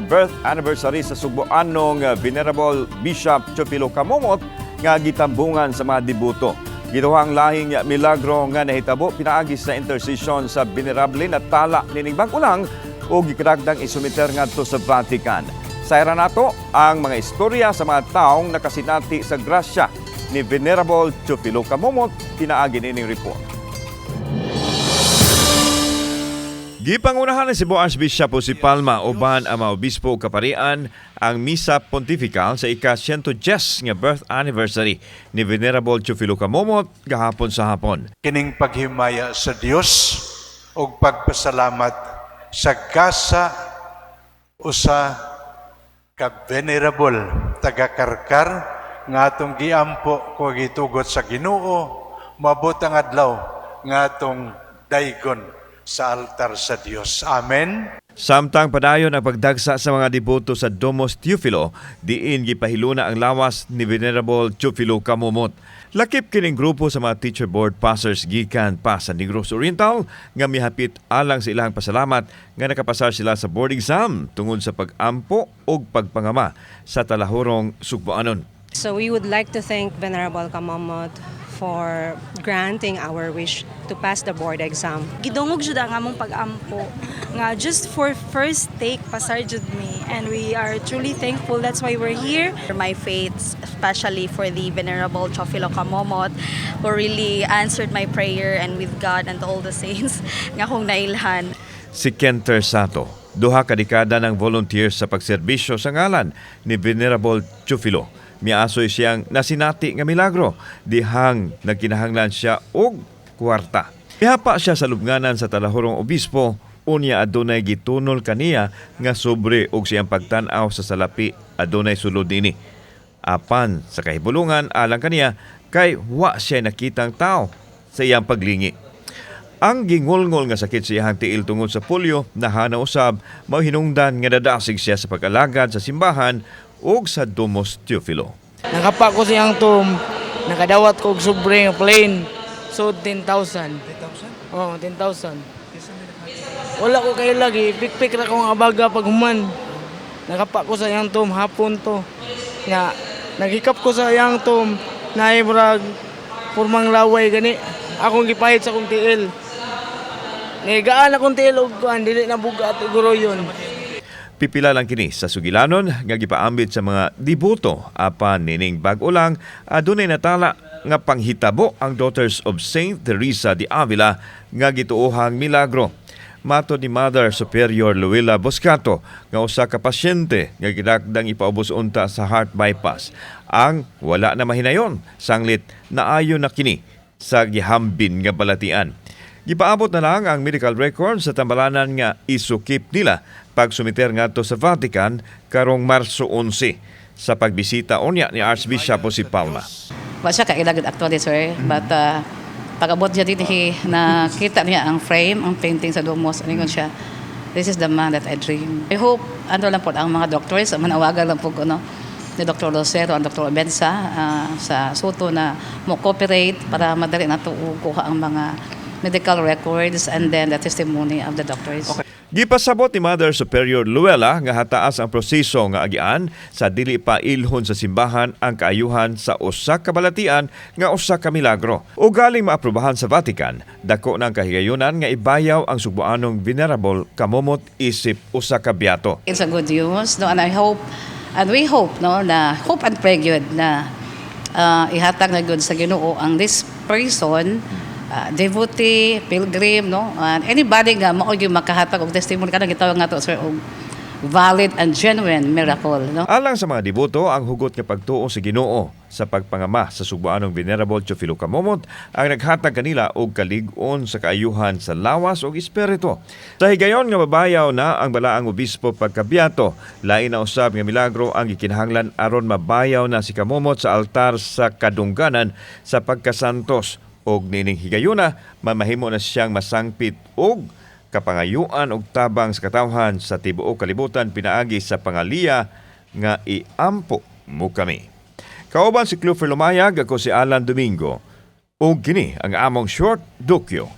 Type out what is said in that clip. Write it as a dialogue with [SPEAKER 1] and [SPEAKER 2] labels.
[SPEAKER 1] birth anniversary sa Subuanong Venerable Bishop Teofilo Camomot nga gitambungan sa mga debuto. Gituhang lahing milagro nga nahitabo pinaagi sa intercession sa Venerable na tala nining bag-ulang o gikaragdang isumiter ngadto sa Vatican. Sayra nato ang mga istorya sa mga taong nakasinati sa grasya ni Venerable Teofilo Camomot pinaagi nining report. Gipangunahan ni Cebu Archbishop si Palma uban ang mga obispo ug kaparian ang Misa Pontifical sa ika-110 nga birth anniversary ni Venerable Teofilo Camomot gahapon sa hapon.
[SPEAKER 2] Kining paghimaya sa Dios ug pagpasalamat sa gasa usa ka venerable taga-Karkar nga atong giampo ko gitugot sa Ginoo maabot ang adlaw nga atong daygon sa altar sa Dios. Amen.
[SPEAKER 1] Samtang padayon ang pagdagsa sa mga deboto sa Domos Teofilo, diin gipahiluna ang lawas ni Venerable Teofilo Camomot. Lakip kining grupo sa mga teacher board pastors gikan pa sa Negros Oriental nga mihapit alang sa ilang pasalamat nga nakapasar sila sa board exam tungod sa pag-ampo ug pagpangama sa talahurong sugpuanon.
[SPEAKER 3] So we would like to thank Venerable Camomot for granting our wish to pass the board exam.
[SPEAKER 4] Gidungog jud ang among pag-ampo nga just for first take pasar jud me, and we are truly thankful. That's why we're here.
[SPEAKER 5] For my faith, especially for the Venerable Teofilo Camomot, who really answered my prayer, and with God and all the saints nga kong nailhan.
[SPEAKER 1] Si Kenter Sato, duha ka dekada ng volunteer sa pagserbisyo sa ngalan ni Venerable Teofilo. Miasoy siyang nasinati nga milagro, dihang nagkinahanglan siya og kwarta. Ihapa siya sa lubnganan sa talahurong obispo, unya adunay gitunol kaniya nga sobre og siyang pagtan-aw sa salapi adunay sulod ini. Apan sa kahibulungan alang kaniya kay wa siya nakitang tao sa iyang paglingi. Ang gingolngol nga sakit sa iyang tiil tungod sa polio nahana usab mao hinungdan nga dadasig siya sa pag-alagad sa simbahan ug sa Domos Teofilo.
[SPEAKER 6] Nakapa ko siyang tom, nakadawat ko og sobre nga plane. So 10,000. 10,000? Oo, 10,000. Wala ko kay lagi, pikpik ra ko nga abaga pag human. Nakapa ko sa iyang tom hapon to. Nga nagikap ko sa iyang tom na ibrag purmang laway gani. Akong gipahit sa kong tiil. Nigaan akong tiil og kuan dili na bugat iguro yun.
[SPEAKER 1] Pipila lang kini sa sugilanon nga gipaambit sa mga deboto apan nining bag-o lang adunay natala nga panghitabo ang Daughters of Saint Teresa de Avila nga gituohang milagro. Mato ni Mother Superior Luella Boscato nga usa ka pasyente nga gidakdang ipaubos unta sa heart bypass ang wala na mahinayon sanglit naayo na kini sa gihambin nga balatian. Gipaabot na lang ang medical record sa tambalanan nga isukip nila pagsumiter ngadto sa Vatican karong Marso 11 sa pagbisita unya ni Archbishop si Palma.
[SPEAKER 7] Wa siya kailagad actually, sir, but pag-abot siya dito nakita niya ang frame, ang painting sa Domos, aningon siya, this is the man that I dream. I hope ano lang po ang mga doctors, manawagan lang po ni Dr. Lucero ang Dr. Benza sa Soto na mo cooperate para madali na kuha ang mga medical records and then the testimony of the doctors.
[SPEAKER 1] Okay. Gipasabot ni Mother Superior Luella nga hataas ang proseso nga agian sa dili pa ilhon sa simbahan ang kaayuhan sa usa ka balatian nga usa ka milagro. O galing maaprubahan sa Vatican, dako ng kahigayunan nga ibayaw ang sugbuanong Venerable Camomot isip usa ka biyato.
[SPEAKER 7] It's a good news, no, and I hope and we hope na hope and pray good na ihatag na good sa Ginoo ang this person, devotee, pilgrim, no? And anybody nga mao gyud makahatag og testimony kanang gitawag nga to, sir, og valid and genuine miracle, no?
[SPEAKER 1] Alang sa mga deboto ang hugot nga pagtuo sa Ginoo sa pagpangama sa sugbuanong Venerable Teofilo Camomot ang naghatag kanila og kalig-on sa kaayuhan sa lawas ug espiritu. Sa higayon nga mabayaw na ang balaang obispo pagkabiyato, lain na usab nga milagro ang gikinahanglan aron mabayaw na si Camomot sa altar sa kadungganan sa pagkasantos. Og nining higayuna, mamahimo na siyang masangpit og kapangayuan og tabang sa katawhan sa tibuok kalibutan pinaagi sa pangaliya nga iampo mo kami. Kauban si Clover Lumayag, ako si Alan Domingo. Og kini ang among short dokyo.